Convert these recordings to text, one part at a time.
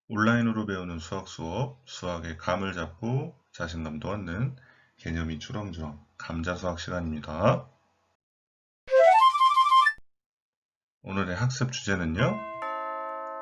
온라인으로 배우는 수학 수업, 수학의 감을 잡고 자신감도 얻는 개념이 주렁주렁 감자 수학 시간입니다. 오늘의 학습 주제는요,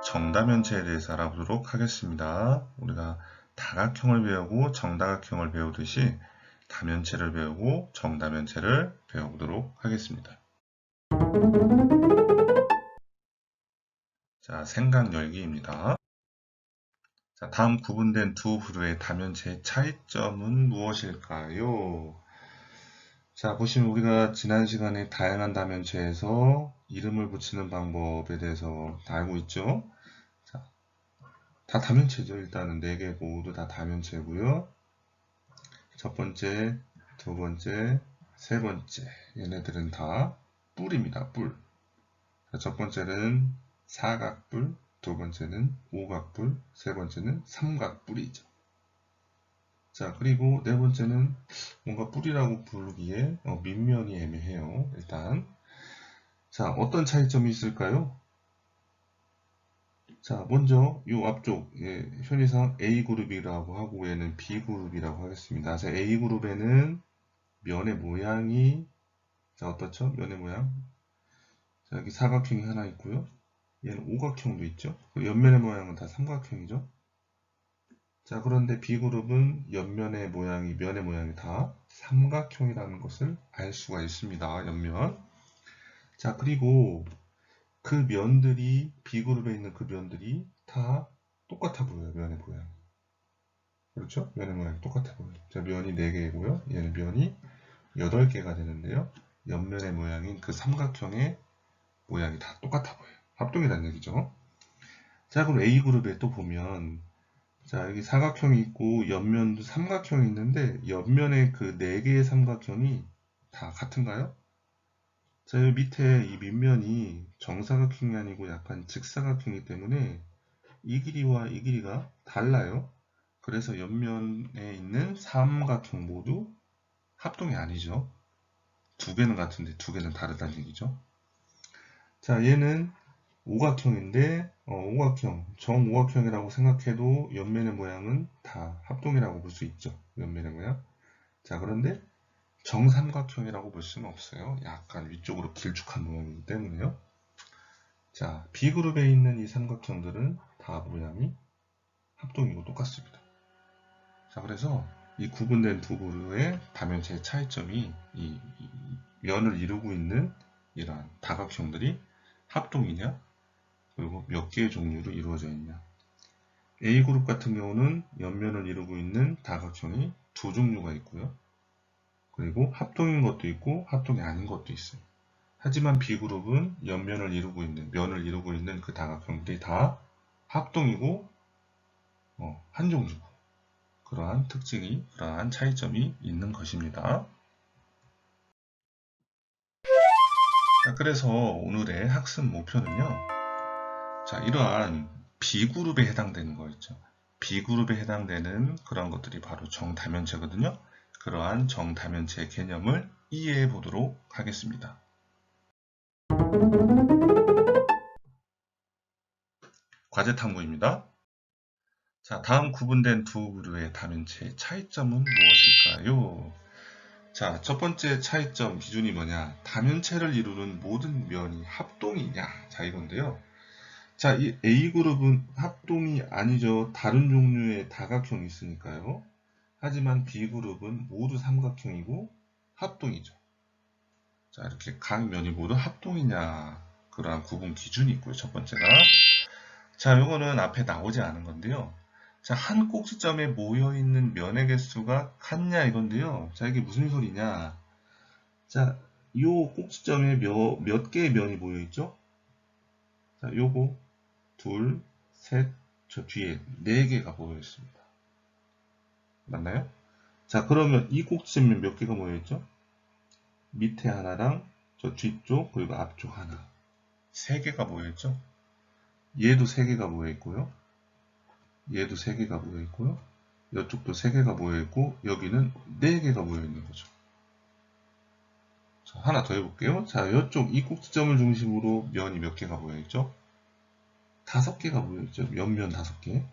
정다면체에 대해서 알아보도록 하겠습니다. 우리가 다각형을 배우고 정다각형을 배우듯이 다면체를 배우고 정다면체를 배워보도록 하겠습니다. 자, 생각 열기입니다. 자, 다음 구분된 두 부류의 다면체의 차이점은 무엇일까요? 자, 보시면 우리가 지난 시간에 다양한 다면체에서 이름을 붙이는 방법에 대해서 다 알고 있죠? 자, 다 다면체죠. 일단은 4개 모두 다 다면체고요. 첫 번째, 두 번째, 세 번째 얘네들은 다 뿔입니다. 뿔. 자, 첫 번째는 사각뿔, 두 번째는 오각뿔, 세 번째는 삼각뿔이죠. 자, 그리고 네 번째는 뭔가 뿔이라고 부르기에 밑면이 애매해요. 일단 자, 어떤 차이점이 있을까요? 자, 먼저 이 앞쪽 현이상 A그룹이라고 하고 얘는 B그룹이라고 하겠습니다. 자, A그룹에는 면의 모양이 자, 어떻죠? 면의 모양. 자, 여기 사각형이 하나 있고요. 얘는 오각형도 있죠. 옆면의 모양은 다 삼각형이죠. 자, 그런데 B그룹은 옆면의 모양이, 면의 모양이 다 삼각형이라는 것을 알 수가 있습니다. 옆면. 자, 그리고 그 면들이, B그룹에 있는 그 면들이 다 똑같아 보여요. 면의 모양. 그렇죠? 면의 모양이 똑같아 보여요. 자, 면이 4개이고요. 얘는 면이 8개가 되는데요. 옆면의 모양인 그 삼각형의 모양이 다 똑같아 보여요. 합동이라는 얘기죠. 자, 그럼 A그룹에 또 보면 자, 여기 사각형이 있고 옆면도 삼각형이 있는데 옆면의 그 4개의 삼각형이 다 같은가요? 자, 여기 밑에 이 밑면이 정사각형이 아니고 약간 직사각형이기 때문에 이 길이와 이 길이가 달라요. 그래서 옆면에 있는 삼각형 모두 합동이 아니죠. 두 개는 같은데 두 개는 다르다는 얘기죠. 자, 얘는 오각형인데 오각형, 정오각형이라고 생각해도 옆면의 모양은 다 합동이라고 볼 수 있죠. 옆면의 모양. 자, 그런데 정삼각형이라고 볼 수는 없어요. 약간 위쪽으로 길쭉한 모양이기 때문에요. 자, B그룹에 있는 이 삼각형들은 다 모양이 합동이고 똑같습니다. 자, 그래서 이 구분된 두 부류의 다면체의 차이점이 이 면을 이루고 있는 이러한 다각형들이 합동이냐, 그리고 몇 개의 종류로 이루어져 있냐. A그룹 같은 경우는 옆면을 이루고 있는 다각형이 두 종류가 있고요. 그리고 합동인 것도 있고 합동이 아닌 것도 있어요. 하지만 B그룹은 옆면을 이루고 있는, 면을 이루고 있는 그 다각형들이 다 합동이고 한 종류고 그러한 특징이, 그러한 차이점이 있는 것입니다. 자, 그래서 오늘의 학습 목표는요. 자, 이러한 B그룹에 해당되는 거 있죠. B그룹에 해당되는 그런 것들이 바로 정다면체거든요. 그러한 정다면체 개념을 이해해 보도록 하겠습니다. 과제 탐구입니다. 자, 다음 구분된 두 부류의 다면체의 차이점은 무엇일까요? 자, 첫 번째 차이점 기준이 뭐냐? 다면체를 이루는 모든 면이 합동이냐? 자, 이건데요. 자, 이 A그룹은 합동이 아니죠. 다른 종류의 다각형이 있으니까요. 하지만 B그룹은 모두 삼각형이고 합동이죠. 자, 이렇게 각 면이 모두 합동이냐? 그러한 구분 기준이 있고요. 첫 번째가. 자, 요거는 앞에 나오지 않은 건데요. 자, 한 꼭지점에 모여있는 면의 개수가 같냐 이건데요. 자, 이게 무슨 소리냐. 자, 요 꼭지점에 몇 개의 면이 모여있죠? 자, 요거 둘, 셋, 저 뒤에 4개가 모여있습니다. 맞나요? 자, 그러면 이 꼭지점에 몇 개가 모여있죠? 밑에 하나랑 저 뒤쪽 그리고 앞쪽 하나 3개가 모여있죠? 얘도 3개가 모여있고요. 얘도 3개가 모여있고요. 이쪽도 3개가 모여있고 여기는 4개가 모여있는 거죠. 자, 하나 더 해볼게요. 자, 이쪽 이 꼭지점을 중심으로 면이 몇 개가 모여있죠? 5개가 모여있죠. 옆면 5개.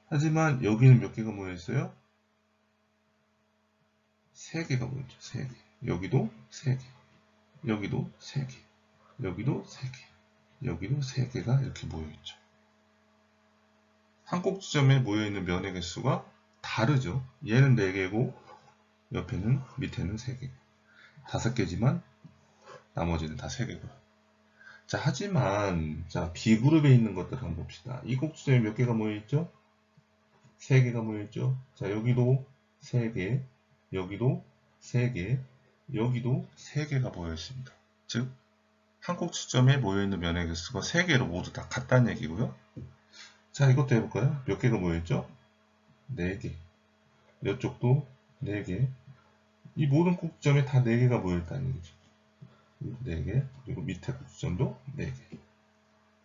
하지만 여기는 몇 개가 모여있어요? 3개가 모여있죠. 3개. 여기도 3개. 여기도 3개. 여기도 3개. 여기도 3개가 이렇게 모여있죠. 한 꼭지점에 모여있는 면의 개수가 다르죠. 얘는 4개고 옆에는 밑에는 3개. 5개지만 나머지는 다 3개고요. 자, 하지만 자, B그룹에 있는 것들 한번 봅시다. 이 꼭지점에 몇 개가 모여있죠? 3개가 모여있죠. 자, 여기도 3개, 여기도 3개, 여기도 3개가 모여있습니다. 즉, 한 꼭지점에 모여있는 면의 개수가 3개로 모두 다 같다는 얘기고요. 자, 이것도 해볼까요? 몇 개가 모여있죠? 4개. 이쪽도 4개. 이 모든 꼭지점에 다 4개가 모여있다는 얘기죠. 4개. 그리고 밑에 꼭지점도 4개.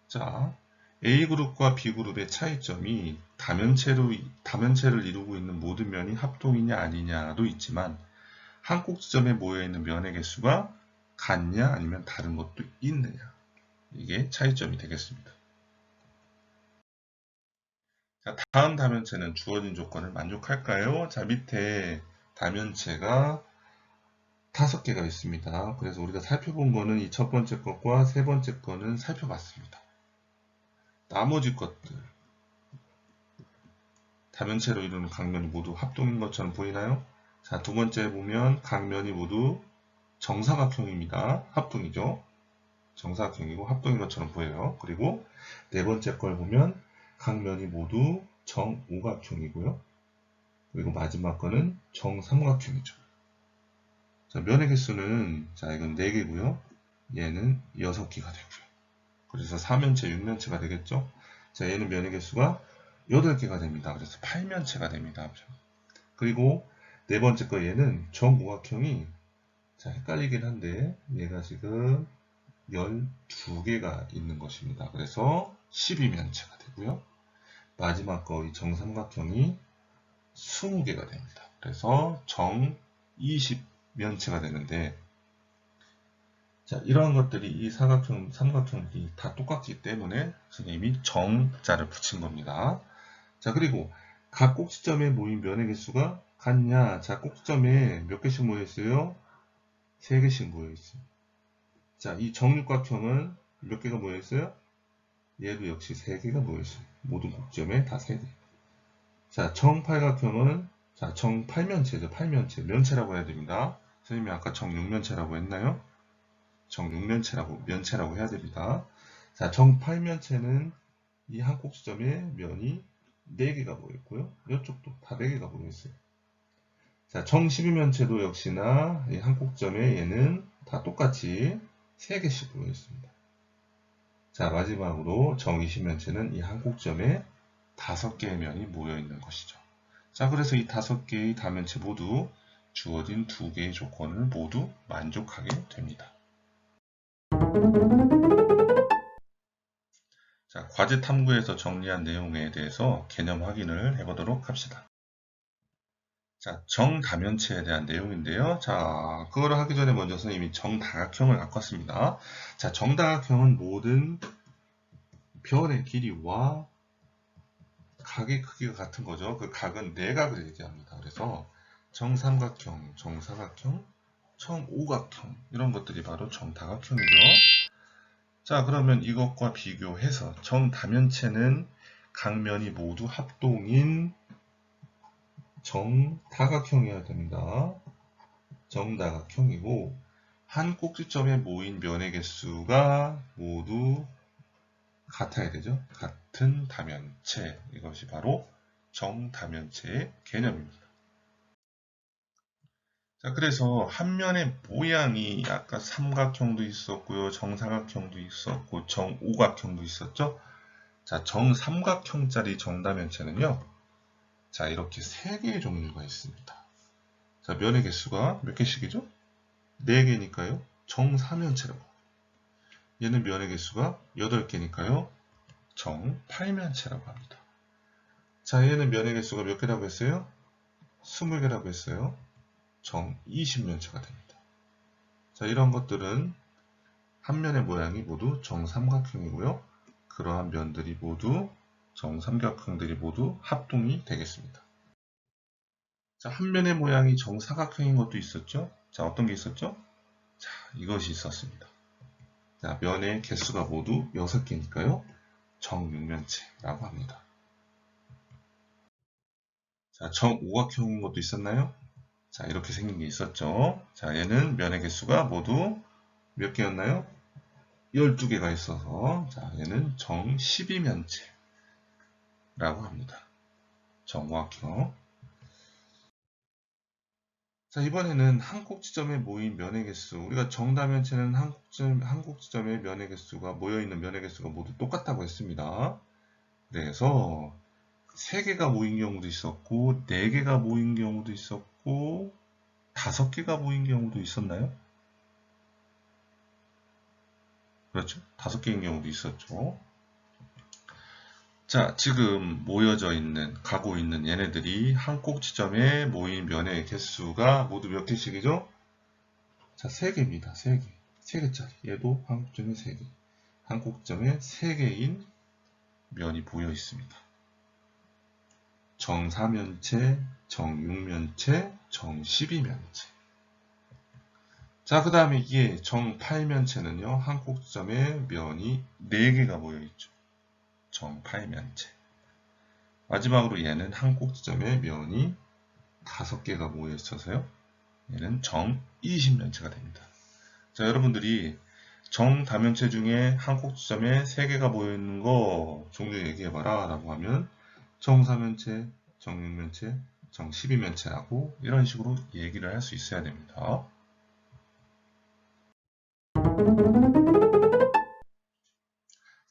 자, A그룹과 B그룹의 차이점이 다면체를 이루고 있는 모든 면이 합동이냐 아니냐도 있지만 한 꼭지점에 모여있는 면의 개수가 같냐 아니면 다른 것도 있느냐. 이게 차이점이 되겠습니다. 자, 다음 다면체는 주어진 조건을 만족할까요? 자, 밑에 다면체가 5개가 있습니다. 그래서 우리가 살펴본 거는 이 첫 번째 것과 세 번째 거는 살펴봤습니다. 나머지 것들, 다면체로 이루는 각면이 모두 합동인 것처럼 보이나요? 자, 두 번째 보면 각면이 모두 정사각형입니다. 합동이죠. 정사각형이고 합동인 것처럼 보여요. 그리고 네 번째 걸 보면 각면이 모두 정오각형이고요. 그리고 마지막 거는 정삼각형이죠. 자, 면의 개수는 자, 이건 4개고요. 얘는 6개가 되고요. 그래서 4면체, 6면체가 되겠죠. 자, 얘는 면의 개수가 8개가 됩니다. 그래서 8면체가 됩니다. 그리고 네 번째 거 얘는 정오각형이 자, 헷갈리긴 한데 얘가 지금 12개가 있는 것입니다. 그래서 12면체가 되고요. 마지막 거 이 정삼각형이 20개가 됩니다. 그래서 정 20면체가 되는데 자, 이러한 것들이 이 사각형, 삼각형이 다 똑같기 때문에 선생님이 정자를 붙인 겁니다. 자, 그리고 각 꼭지점에 모인 면의 개수가 같냐? 자, 꼭지점에 몇 개씩 모여 있어요? 3개씩 모여 있어요. 자, 이 정육각형은 몇 개가 모여 있어요? 얘도 역시 3개가 모여 있어요. 모든 꼭지점에 다 3개. 자, 정팔각형은 자, 정팔면체죠. 팔면체. 면체라고 해야 됩니다. 선생님이 아까 정육면체라고 했나요? 면체라고 해야 됩니다. 자, 정팔면체는 이 한 꼭지점에 면이 4개가 모여있고요. 이쪽도 다 4개가 모여있어요. 자, 정12면체도 역시나 이 한 꼭지점에 얘는 다 똑같이 3개씩 모여있습니다. 자, 마지막으로 정20면체는 이 한 꼭지점에 5개의 면이 모여있는 것이죠. 자, 그래서 이 5개의 다면체 모두 주어진 2개의 조건을 모두 만족하게 됩니다. 자, 과제 탐구에서 정리한 내용에 대해서 개념 확인을 해보도록 합시다. 자, 정다면체에 대한 내용인데요. 자, 그거를 하기 전에 먼저 선생님이 정다각형을 갖고 왔습니다. 자, 정다각형은 모든 변의 길이와 각의 크기가 같은 거죠. 그 각은 내각을 얘기합니다. 그래서 정삼각형, 정사각형, 정오각형 이런 것들이 바로 정다각형이죠. 자, 그러면 이것과 비교해서 정다면체는 각면이 모두 합동인 정다각형이어야 됩니다. 정다각형이고 한 꼭지점에 모인 면의 개수가 모두 같아야 되죠. 같은 다면체. 이것이 바로 정다면체의 개념입니다. 자, 그래서 한 면의 모양이 아까 삼각형도 있었고요. 정사각형도 있었고 정오각형도 있었죠. 자, 정삼각형짜리 정다면체는요. 자, 이렇게 3개의 종류가 있습니다. 자, 면의 개수가 몇 개씩이죠? 4개니까요. 정사면체라고. 얘는 면의 개수가 8개니까요. 정팔면체라고 합니다. 자, 얘는 면의 개수가 몇 개라고 했어요? 20개라고 했어요. 정 20면체가 됩니다. 자, 이런 것들은 한 면의 모양이 모두 정삼각형이고요. 그러한 면들이 모두 정삼각형들이 모두 합동이 되겠습니다. 자, 한 면의 모양이 정사각형인 것도 있었죠. 자, 어떤 게 있었죠? 자, 이것이 있었습니다. 자, 면의 개수가 모두 6개니까요. 정육면체라고 합니다. 자, 정오각형인 것도 있었나요? 자, 이렇게 생긴 게 있었죠. 자, 얘는 면의 개수가 모두 몇 개였나요? 12개가 있어서, 자, 얘는 정 12면체라고 합니다. 정오각형. 자, 이번에는 한 꼭지점에 모인 면의 개수. 우리가 정다면체는 한 꼭지점에 면의 개수가 모여있는 면의 개수가 모두 똑같다고 했습니다. 그래서 3개가 모인 경우도 있었고 4개가 모인 경우도 있었고 5개가 모인 경우도 있었나요? 그렇죠. 5개인 경우도 있었죠. 자, 지금 모여져 있는, 가고 있는 얘네들이 한 꼭지점에 모인 면의 개수가 모두 몇 개씩이죠? 자, 3개입니다. 3개. 3개짜리. 얘도 한 꼭지점에 3개. 한 꼭지점에 3개인 면이 모여 있습니다. 정4면체, 정6면체, 정12면체. 자, 그 다음에 이게 정8면체는요, 한 꼭지점에 면이 4개가 모여 있죠. 정8면체. 마지막으로 얘는 한 꼭지점에 면이 5개가 모여 있어서요. 얘는 정20면체가 됩니다. 자, 여러분들이 정다면체 중에 한 꼭지점에 3개가 모여 있는 거 종류 얘기해봐라 라고 하면 정4면체, 정6면체, 정12면체라고 이런 식으로 얘기를 할 수 있어야 됩니다.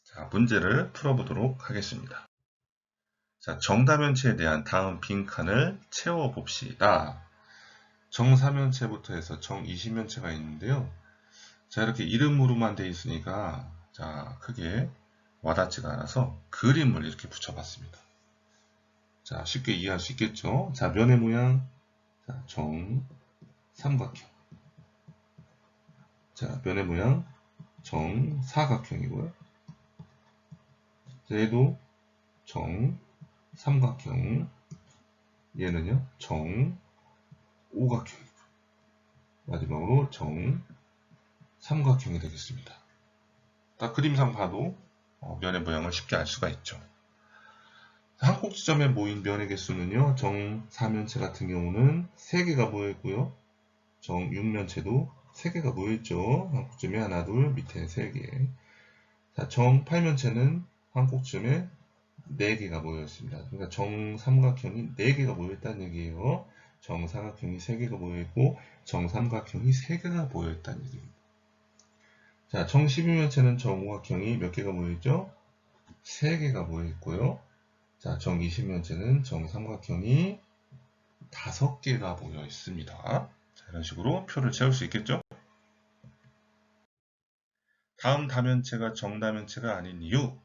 자, 문제를 풀어보도록 하겠습니다. 자, 정다면체에 대한 다음 빈칸을 채워봅시다. 정4면체부터 해서 정20면체가 있는데요. 자, 이렇게 이름으로만 되어 있으니까 자, 크게 와닿지가 않아서 그림을 이렇게 붙여봤습니다. 자, 쉽게 이해할 수 있겠죠? 자, 면의 모양, 자, 정삼각형. 자, 면의 모양, 정사각형이고요. 자, 얘도 정삼각형. 얘는요, 정오각형이고. 마지막으로 정삼각형이 되겠습니다. 딱 그림상 봐도 면의 모양을 쉽게 알 수가 있죠. 한 꼭지점에 모인 면의 개수는요, 정4면체 같은 경우는 3개가 모여있고요. 정6면체도 3개가 모여있죠. 한 꼭지점에 하나, 둘, 밑에 3개. 자, 정8면체는 한 꼭지점에 4개가 모여있습니다. 그러니까 정삼각형이 4개가 모여있다는 얘기예요. 정사각형이 3개가 모여있고, 정삼각형이 3개가 모여있다는 얘기입니다. 자, 정12면체는 정오각형이 몇 개가 모여있죠? 3개가 모여있고요. 자, 정20면체는 정삼각형이 5개가 모여 있습니다. 자, 이런 식으로 표를 채울 수 있겠죠? 다음 다면체가 정다면체가 아닌 이유.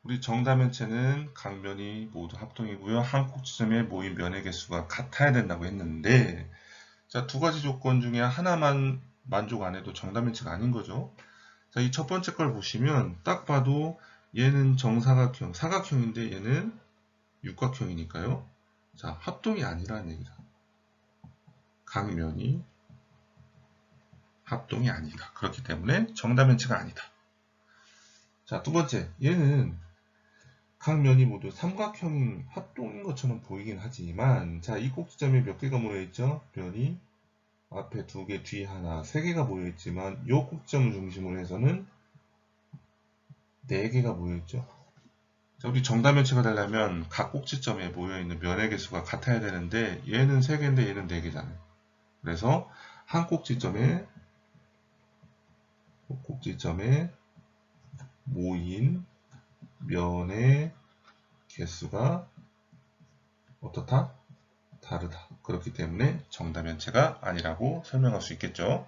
우리 정다면체는 각 면이 모두 합동이고요. 한 꼭지점에 모인 면의 개수가 같아야 된다고 했는데, 자, 2가지 조건 중에 하나만 만족 안 해도 정다면체가 아닌 거죠. 자, 이 첫 번째 걸 보시면 딱 봐도 얘는 정사각형, 사각형인데 얘는 육각형이니까요. 자, 합동이 아니라는 얘기다. 각 면이 합동이 아니다. 그렇기 때문에 정다면체가 아니다. 자, 두 번째, 얘는 각 면이 모두 삼각형 합동인 것처럼 보이긴 하지만, 자, 이 꼭지점에 몇 개가 모여있죠? 면이 앞에 2개, 뒤에 하나, 3개가 모여있지만, 이 꼭지점을 중심으로 해서는 4개가 모여있죠. 자, 우리 정다면체가 되려면 각 꼭지점에 모여있는 면의 개수가 같아야 되는데, 얘는 3개인데 얘는 4개잖아요. 그래서 한 꼭지점에 모인 면의 개수가 어떻다? 다르다. 그렇기 때문에 정다면체가 아니라고 설명할 수 있겠죠.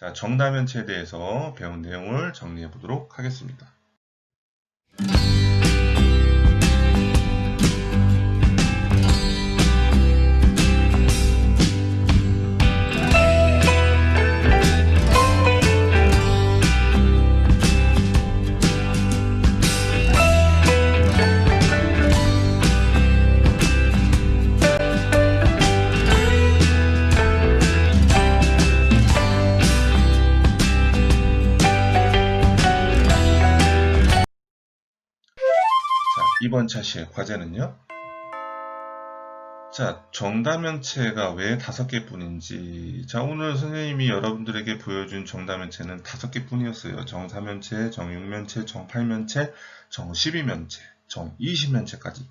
자, 정다면체에 대해서 배운 내용을 정리해 보도록 하겠습니다. 이번 차시의 과제는요. 자, 정다면체가 왜 5개 뿐인지. 자, 오늘 선생님이 여러분들에게 보여준 정다면체는 5개 뿐이었어요. 정4면체, 정6면체, 정8면체, 정12면체, 정20면체까지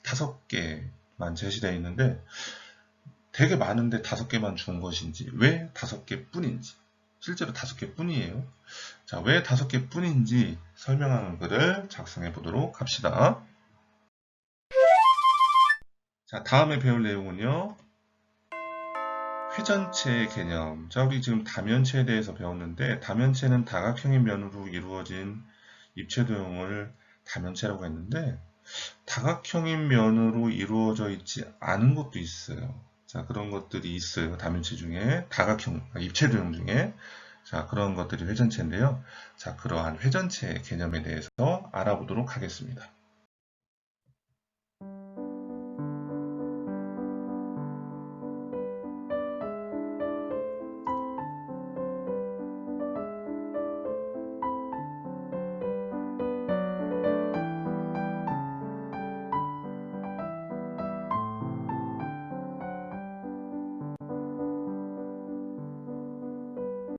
5개만 제시되어 있는데 되게 많은데 5개만 준 것인지, 왜 5개 뿐인지. 실제로 5개 뿐이에요. 자, 왜 5개 뿐인지 설명하는 글을 작성해 보도록 합시다. 자, 다음에 배울 내용은요. 회전체의 개념. 자, 우리 지금 다면체에 대해서 배웠는데 다면체는 다각형인 면으로 이루어진 입체도형을 다면체라고 했는데 다각형인 면으로 이루어져 있지 않은 것도 있어요. 자, 그런 것들이 있어요. 다면체 중에 다각형, 입체도형 중에. 자, 그런 것들이 회전체인데요. 자, 그러한 회전체의 개념에 대해서 알아보도록 하겠습니다.